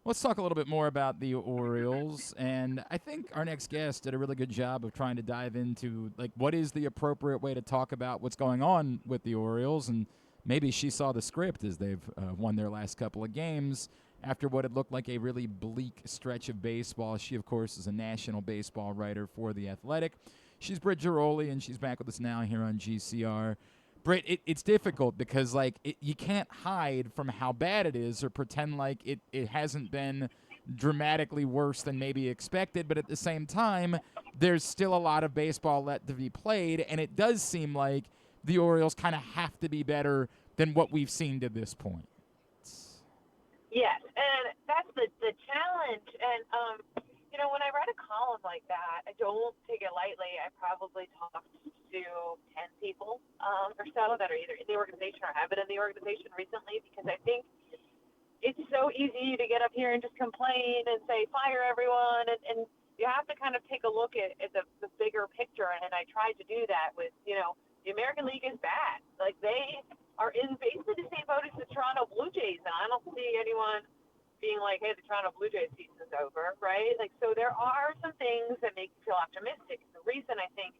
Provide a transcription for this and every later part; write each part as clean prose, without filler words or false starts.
Let's talk a little bit more about the Orioles, and I think our next guest did a really good job of trying to dive into like what is the appropriate way to talk about what's going on with the Orioles, and maybe she saw the script as they've won their last couple of games after what had looked like a really bleak stretch of baseball. She, of course, is a national baseball writer for The Athletic. She's Britt Ghiroli, and she's back with us now here on GCR. Britt, it's difficult because you can't hide from how bad it is or pretend like it hasn't been dramatically worse than maybe expected, but at the same time, there's still a lot of baseball left to be played, and it does seem like the Orioles kind of have to be better than what we've seen to this point. Yes, and that's the challenge. And when I write a column like that, I don't take it lightly. I probably talked to 10 people or so that are either in the organization or have been in the organization recently, because I think it's so easy to get up here and just complain and say fire everyone, and you have to kind of take a look at the bigger picture. And I tried to do that with the American League is bad. Like, they are in basically the same boat as the Toronto Blue Jays, and I don't see anyone being like, hey, the Toronto Blue Jays season's over, right? Like, so there are some things that make you feel optimistic. The reason I think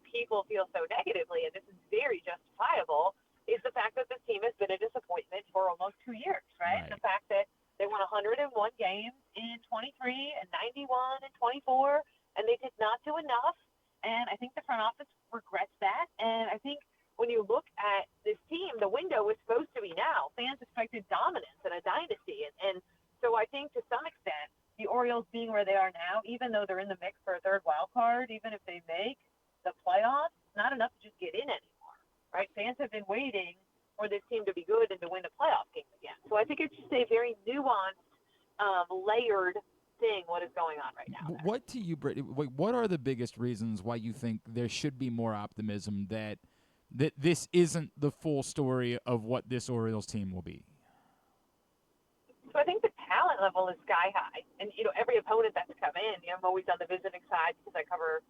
people feel so negatively, and this is very justifiable, is the fact that this team has been a disappointment for almost 2 years, right? Right. The fact that they won 101 games in 23 and 91 and 24, and they did not do enough. And I think the front office regrets that. And I think when you look at this team, the window was supposed to be now. Fans expected dominance and a dynasty. And so I think to some extent, the Orioles being where they are now, even though they're in the mix for a third wild card, even if they make the playoffs, not enough to just get in anymore, right? Fans have been waiting for this team to be good and to win a playoff game again. So I think it's just a very nuanced, layered thing, what is going on right now. What to you, Britt? What are the biggest reasons why you think there should be more optimism that this isn't the full story of what this Orioles team will be? So I think the talent level is sky high. And, every opponent that's come in, I'm always on the visiting side because I cover,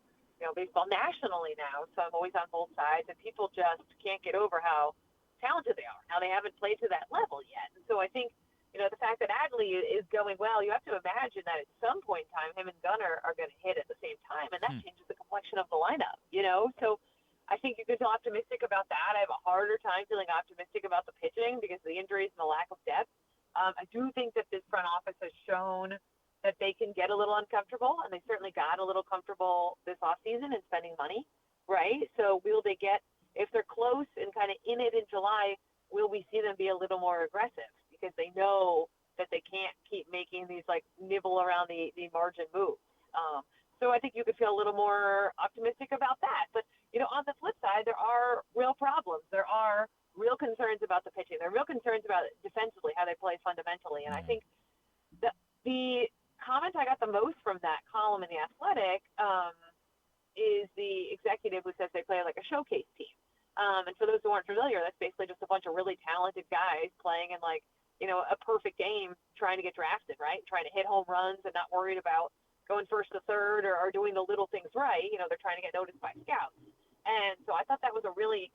baseball nationally now. So I'm always on both sides. And people just can't get over how talented they are. Now, they haven't played to that level yet. And so I think, the fact that Adley is going well, you have to imagine that at some point in time, him and Gunnar are going to hit at the same time. And that changes the complexion of the lineup, So I think you could feel optimistic about that. I have a harder time feeling optimistic about the pitching because of the injuries and the lack of depth. I do think that this front office has shown that they can get a little uncomfortable, and they certainly got a little comfortable this offseason in spending money, right? So will they get, if they're close and kind of in it in July, will we see them be a little more aggressive? Because they know that they can't keep making these, nibble around the margin moves. So I think you could feel a little more optimistic about that. But, on the flip side, there are real problems. There are real concerns about the pitching. There are real concerns about defensively, how they play fundamentally. And I think the comment I got the most from that column in The Athletic is the executive who says they play like a showcase team. And for those who aren't familiar, that's basically just a bunch of really talented guys playing in a perfect game, trying to get drafted, right? Trying to hit home runs and not worried about going first to third or doing the little things right. They're trying to get noticed by scouts. And so I thought that was a really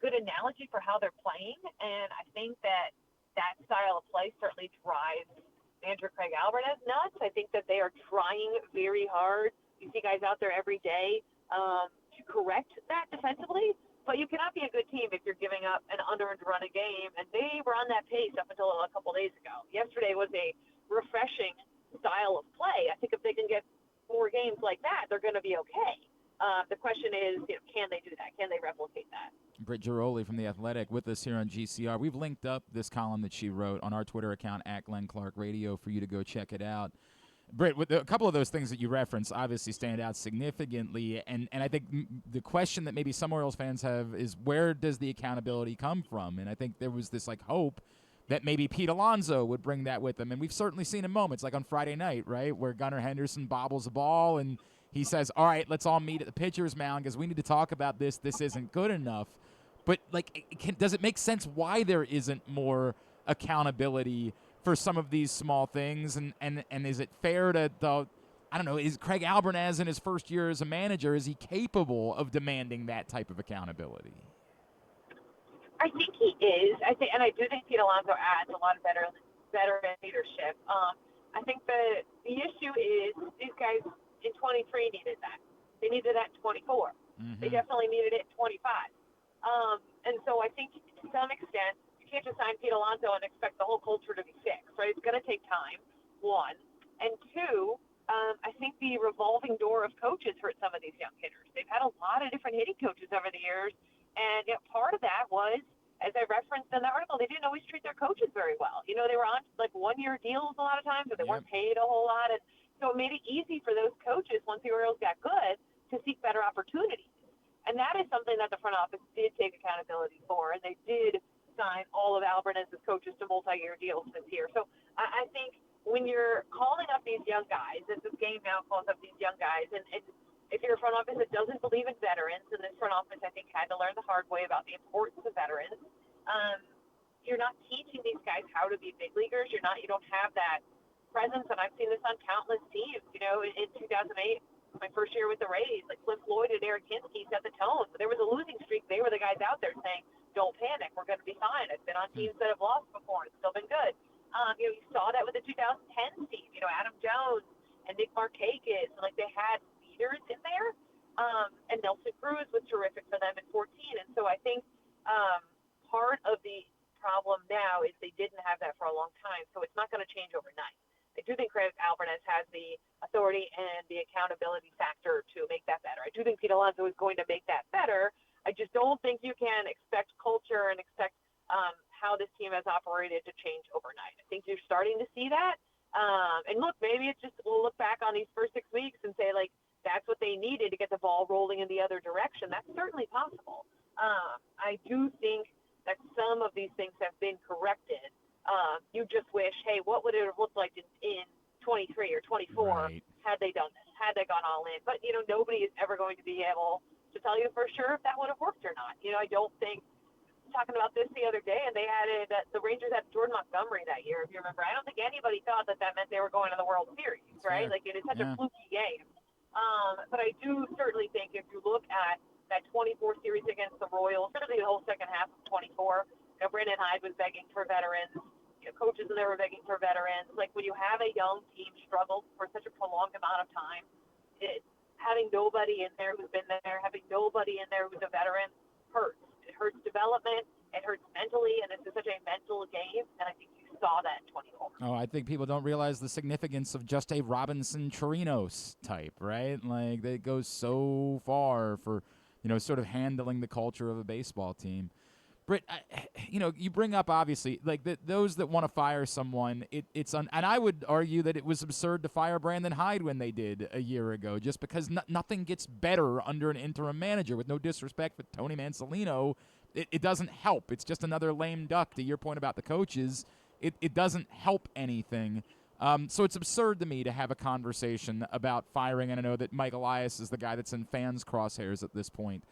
good analogy for how they're playing. And I think that style of play certainly drives Andrew Craig Alvarez nuts. I think that they are trying very hard. You see guys out there every day to correct that defensively. But you cannot be a good team if you're giving up an unearned run a game. And they were on that pace up until a couple days ago. Yesterday was a refreshing style of play. I think if they can get more games like that, they're going to be okay. The question is, can they do that? Can they replicate that? Britt Ghiroli from The Athletic with us here on GCR. We've linked up this column that she wrote on our Twitter account, @GlennClarkRadio, for you to go check it out. Britt, with a couple of those things that you referenced obviously stand out significantly, and I think the question that maybe some Orioles fans have is, where does the accountability come from? And I think there was this hope that maybe Pete Alonso would bring that with him, and we've certainly seen in moments like on Friday night, right, where Gunnar Henderson bobbles the ball and he says, all right, let's all meet at the pitcher's mound because we need to talk about this. This isn't good enough. But does it make sense why there isn't more accountability for some of these small things? And is it fair to I don't know, is Craig Alvarez in his first year as a manager, is he capable of demanding that type of accountability? I think he is. I do think Pete Alonso adds a lot of better leadership. I think the issue is these guys in 23 needed that. They needed that in 24. They definitely needed it in 25. And so I think to some extent, you can't just sign Pete Alonso and expect the whole culture to be fixed, right? It's going to take time, one. And two, I think the revolving door of coaches hurt some of these young hitters. They've had a lot of different hitting coaches over the years. And part of that was, as I referenced in the article, they didn't always treat their coaches very well. They were on like 1-year deals a lot of times, or they weren't paid a whole lot. And so it made it easy for those coaches, once the Orioles got good, to seek better opportunities. And that is something that the front office did take accountability for, and they did sign all of Albernez's coaches to multi-year deals this year. So I think when you're calling up these young guys, as this game now calls up these young guys, and if you're a front office that doesn't believe in veterans, and this front office, I think, had to learn the hard way about the importance of veterans, you're not teaching these guys how to be big leaguers. You don't have that presence, and I've seen this on countless teams. In 2008, my first year with the Rays, like Cliff Floyd and Eric Hinsky set the tone. But there was a losing streak. They were the guys out there saying, "Don't panic. We're going to be fine." I've been on teams that have lost before, and it's still been good. You saw that with the 2010 team. Adam Jones and Nick Markakis, and like they had leaders in there. And Nelson Cruz was terrific for them in 14. And so I think part of the problem now is they didn't have that for a long time. So it's not going to change overnight. I do think Craig Albernez has the authority and the accountability factor to make that better. I do think Pete Alonso is going to make that better. I just don't think you can expect culture and expect how this team has operated to change overnight. I think you're starting to see that. And look, maybe it's just we'll look back on these first 6 weeks and say, like, that's what they needed to get the ball rolling in the other direction. That's certainly possible. I do think that some of these things have been corrected. You just wish, hey, what would it have looked like in 23 or 24 had they done this, had they gone all in? But, nobody is ever going to be able to tell you for sure if that would have worked or not. I don't think, talking about this the other day, and they added the Rangers had Jordan Montgomery that year, if you remember. I don't think anybody thought that meant they were going to the World Series, right? Like, it is such a fluky game. But I do certainly think if you look at that 24 series against the Royals, certainly the whole second half of 24, Brandon Hyde was begging for veterans. Coaches in there were begging for veterans. Like, when you have a young team struggle for such a prolonged amount of time, having nobody in there who's been there, having nobody in there who's a veteran hurts. It hurts development. It hurts mentally, and this is such a mental game, and I think you saw that in 24. Oh, I think people don't realize the significance of just a Robinson Chirinos type, right? Like, that goes so far for, sort of handling the culture of a baseball team. Britt, you bring up, obviously, like those that want to fire someone, and I would argue that it was absurd to fire Brandon Hyde when they did a year ago, just because nothing gets better under an interim manager. With no disrespect for Tony Mansolino, it doesn't help. It's just another lame duck. To your point about the coaches, it doesn't help anything. So it's absurd to me to have a conversation about firing, and I know that Mike Elias is the guy that's in fans' crosshairs at this point.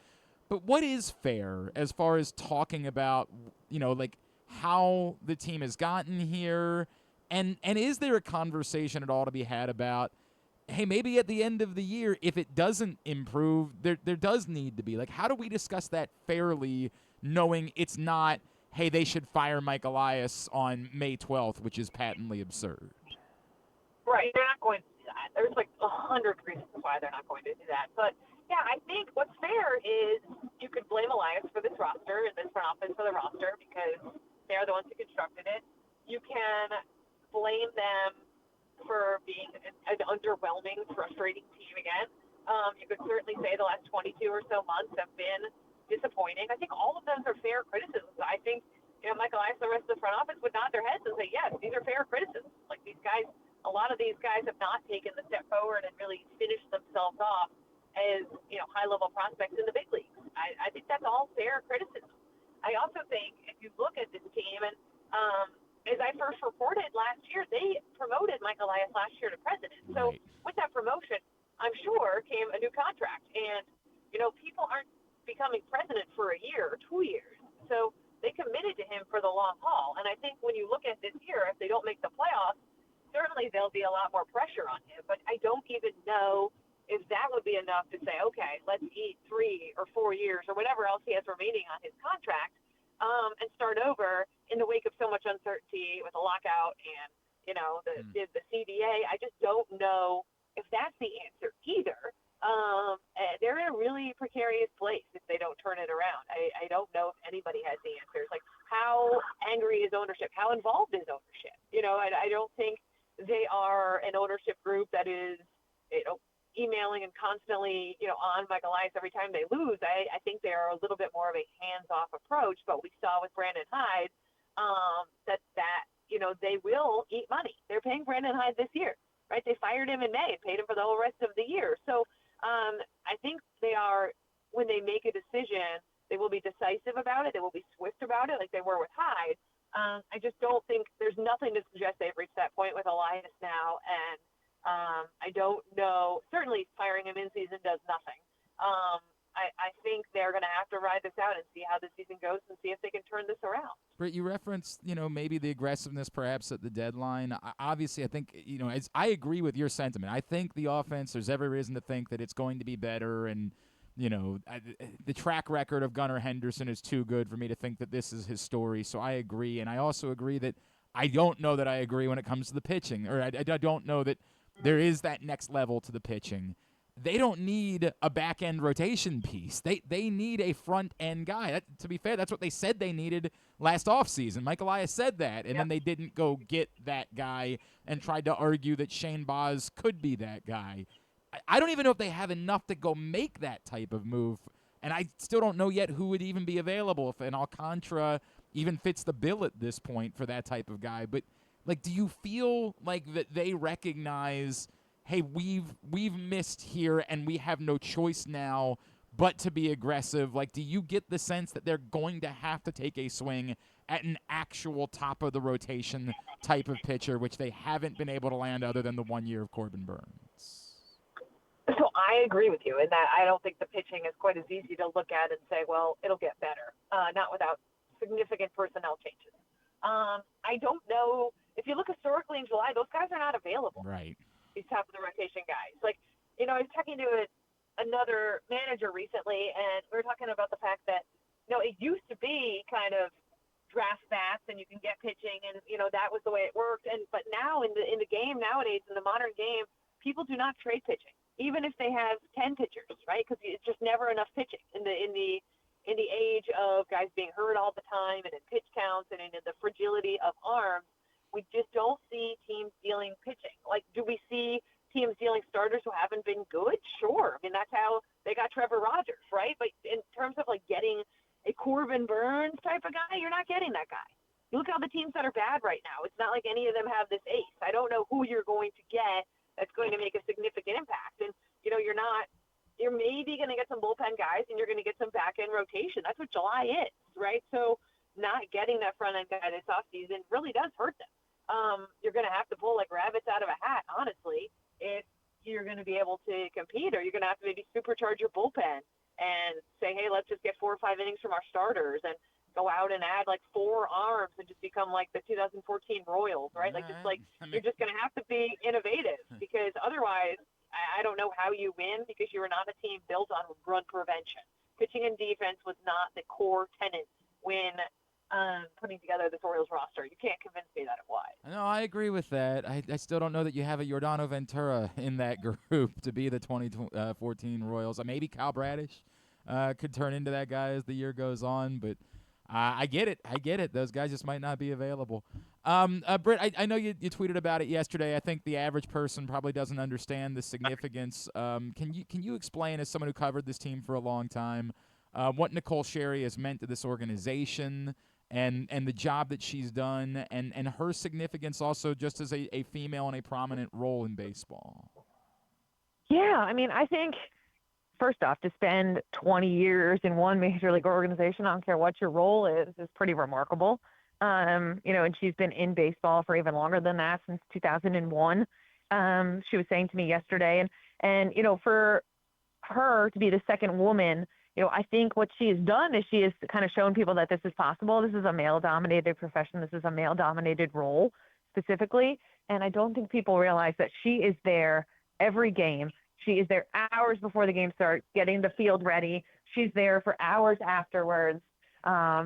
But what is fair as far as talking about, like how the team has gotten here? And is there a conversation at all to be had about, hey, maybe at the end of the year, if it doesn't improve, there does need to be, like, how do we discuss that fairly, knowing it's not, hey, they should fire Mike Elias on May 12th, which is patently absurd? Right. They're not going to do that. There's like 100 reasons why they're not going to do that. But yeah, I think what's fair is you could blame Elias for this roster and this front office for the roster because they're the ones who constructed it. You can blame them for being an underwhelming, frustrating team again. You could certainly say the last 22 or so months have been disappointing. I think all of those are fair criticisms. I think Mike Elias and the rest of the front office would nod their heads and say, yes, these are fair criticisms. Like, these guys, a lot of these guys have not taken the step forward and really finished themselves off as high-level prospects in the big leagues. I think that's all fair criticism. I also think if you look at this team, and as I first reported last year, they promoted Mike Elias last year to president. So with that promotion, I'm sure came a new contract. And, people aren't becoming president for a year or 2 years. So they committed to him for the long haul. And I think when you look at this year, if they don't make the playoffs, certainly there'll be a lot more pressure on him. But I don't even know if that would be enough to say, okay, let's eat 3 or 4 years or whatever else he has remaining on his contract and start over in the wake of so much uncertainty with a lockout and, the CDA. I just don't know if that's the answer either. They're in a really precarious place if they don't turn it around. I don't know if anybody has the answers. Like, how angry is ownership? How involved is ownership? I don't think they are an ownership group that is, emailing and constantly, on Mike Elias every time they lose. I think they are a little bit more of a hands-off approach. But we saw with Brandon Hyde that they will eat money. They're paying Brandon Hyde this year, right? They fired him in May and paid him for the whole rest of the year. So I think they are, when they make a decision, they will be decisive about it. They will be swift about it, like they were with Hyde. I just don't think there's nothing to suggest they've reached that point with Elias now. And I don't know. Certainly firing him in season does nothing. I think they're going to have to ride this out and see how the season goes and see if they can turn this around. Britt, you referenced, maybe the aggressiveness perhaps at the deadline. Obviously, I think, I agree with your sentiment. I think the offense, there's every reason to think that it's going to be better. And, the track record of Gunnar Henderson is too good for me to think that this is his story. So I agree. And I also agree that I don't know that I agree when it comes to the pitching. Or I don't know that there is that next level to the pitching. They don't need a back-end rotation piece. They need a front-end guy. To be fair, that's what they said they needed last offseason. Mike Elias said that, and then they didn't go get that guy and tried to argue that Shane Baz could be that guy. I don't even know if they have enough to go make that type of move, and I still don't know yet who would even be available, if an Alcantara even fits the bill at this point for that type of guy. But, do you feel like that they recognize – hey, we've missed here and we have no choice now but to be aggressive? Do you get the sense that they're going to have to take a swing at an actual top-of-the-rotation type of pitcher, which they haven't been able to land other than the 1 year of Corbin Burns? So I agree with you in that I don't think the pitching is quite as easy to look at and say, well, it'll get better, not without significant personnel changes. I don't know. If you look historically in July, those guys are not available. Right. These top of the rotation guys. I was talking to another manager recently, and we were talking about the fact that, it used to be kind of draft bats and you can get pitching, and that was the way it worked. But now in the game nowadays, in the modern game, people do not trade pitching, even if they have 10 pitchers, right? Because it's just never enough pitching in the age of guys being hurt all the time, and in pitch counts, and in the fragility of arms. We just don't see teams dealing pitching. Do we see teams dealing starters who haven't been good? Sure. I mean, that's how they got Trevor Rogers, right? But in terms of getting a Corbin Burns type of guy, you're not getting that guy. You look at all the teams that are bad right now. It's not like any of them have this ace. I don't know who you're going to get that's going to make a significant impact. And, you're maybe going to get some bullpen guys and you're going to get some back-end rotation. That's what July is, right? So not getting that front-end guy this offseason really does hurt them. You're going to have to pull like rabbits out of a hat, honestly, if you're going to be able to compete, or you're going to have to maybe supercharge your bullpen and say, hey, let's just get 4 or 5 innings from our starters and go out and add 4 arms and just become like the 2014 Royals, right? You're just going to have to be innovative, because otherwise I don't know how you win, because you are not a team built on run prevention. Pitching and defense was not the core tenet when putting together this Orioles roster. You can't convince me that it was. No, I agree with that. I still don't know that you have a Yordano Ventura in that group to be the 2014 Royals. Maybe Kyle Bradish could turn into that guy as the year goes on, but I get it. Those guys just might not be available. Britt, I know you tweeted about it yesterday. I think the average person probably doesn't understand the significance. Can you explain, as someone who covered this team for a long time, what Nicole Sherry has meant to this organization, and the job that she's done, and her significance also just as a female in a prominent role in baseball? Yeah, I think, first off, to spend 20 years in one major league organization, I don't care what your role is pretty remarkable. And she's been in baseball for even longer than that, since 2001. She was saying to me yesterday, and for her to be the second woman, I think what she has done is she has kind of shown people that this is possible. This is a male-dominated profession. This is a male-dominated role specifically. And I don't think people realize that she is there every game. She is there hours before the game starts, getting the field ready. She's there for hours afterwards.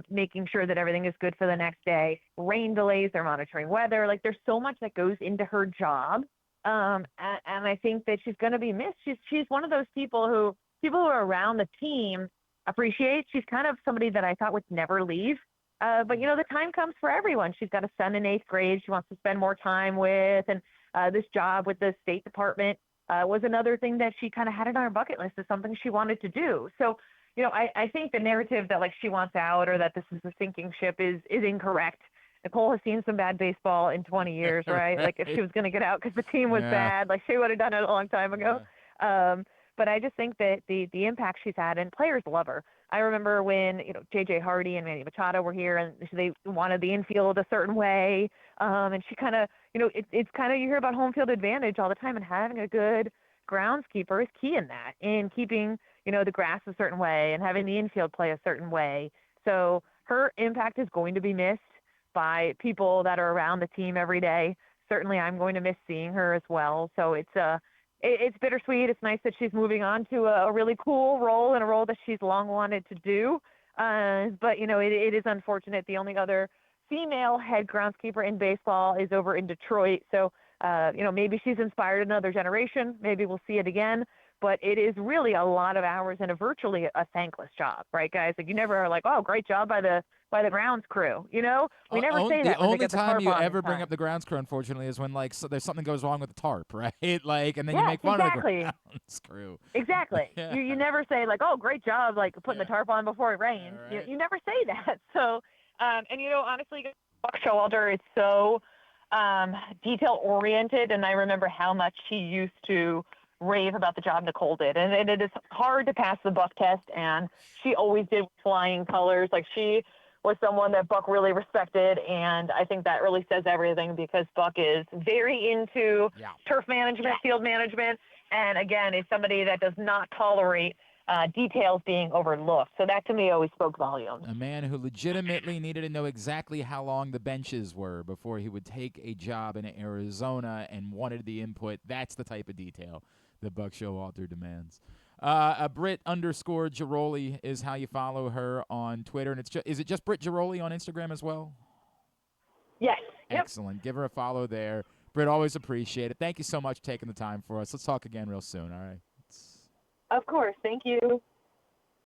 making sure that everything is good for the next day. Rain delays, they're monitoring weather. Like there's so much that goes into her job. And I think that she's going to be missed. She's one of those people who are around the team appreciate. She's kind of somebody that I thought would never leave. But the time comes for everyone. She's got a son in 8th grade she wants to spend more time with. And this job with the State Department was another thing that she kind of had it on her bucket list as something she wanted to do. So, I think the narrative that like she wants out or that this is a sinking ship is incorrect. Nicole has seen some bad baseball in 20 years, right? Like if she was going to get out because the team was bad, like she would have done it a long time ago. Yeah. But I just think that the impact she's had, and players love her. I remember when, J.J. Hardy and Manny Machado were here and they wanted the infield a certain way. And she kind of, it's kind of, you hear about home field advantage all the time, and having a good groundskeeper is key in that, in keeping, the grass a certain way and having the infield play a certain way. So her impact is going to be missed by people that are around the team every day. Certainly I'm going to miss seeing her as well. So it's bittersweet. It's nice that she's moving on to a really cool role and a role that she's long wanted to do. But, it is unfortunate. The only other female head groundskeeper in baseball is over in Detroit. So, maybe she's inspired another generation. Maybe we'll see it again. But it is really a lot of hours and virtually a thankless job, right, guys? Like you never are like, oh, great job by the grounds crew. We never say that. The only the time you ever bring up the grounds crew, unfortunately, is when there's something goes wrong with the tarp, right? Like, and then you Yes, make fun of the exactly. grounds crew. Exactly. Yeah. You never say like, oh, great job, like putting the tarp on before it rains. Yeah, right. You never say that. So, and honestly, Buck Showalter is so detail oriented, and I remember how much he used to rave about the job Nicole did, and it is hard to pass the Buck test, and she always did flying colors. Like she was someone that Buck really respected, and I think that really says everything because Buck is very into turf management, field management, and again, is somebody that does not tolerate details being overlooked. So that to me always spoke volumes. A man who legitimately needed to know exactly how long the benches were before he would take a job in Arizona and wanted the input. That's the type of detail that Buck Showalter demands. Britt_Ghiroli is how you follow her on Twitter. And is it just Britt Ghiroli on Instagram as well? Yes. Excellent. Give her a follow there. Britt, always appreciate it. Thank you so much for taking the time for us. Let's talk again real soon, all right? Of course. Thank you.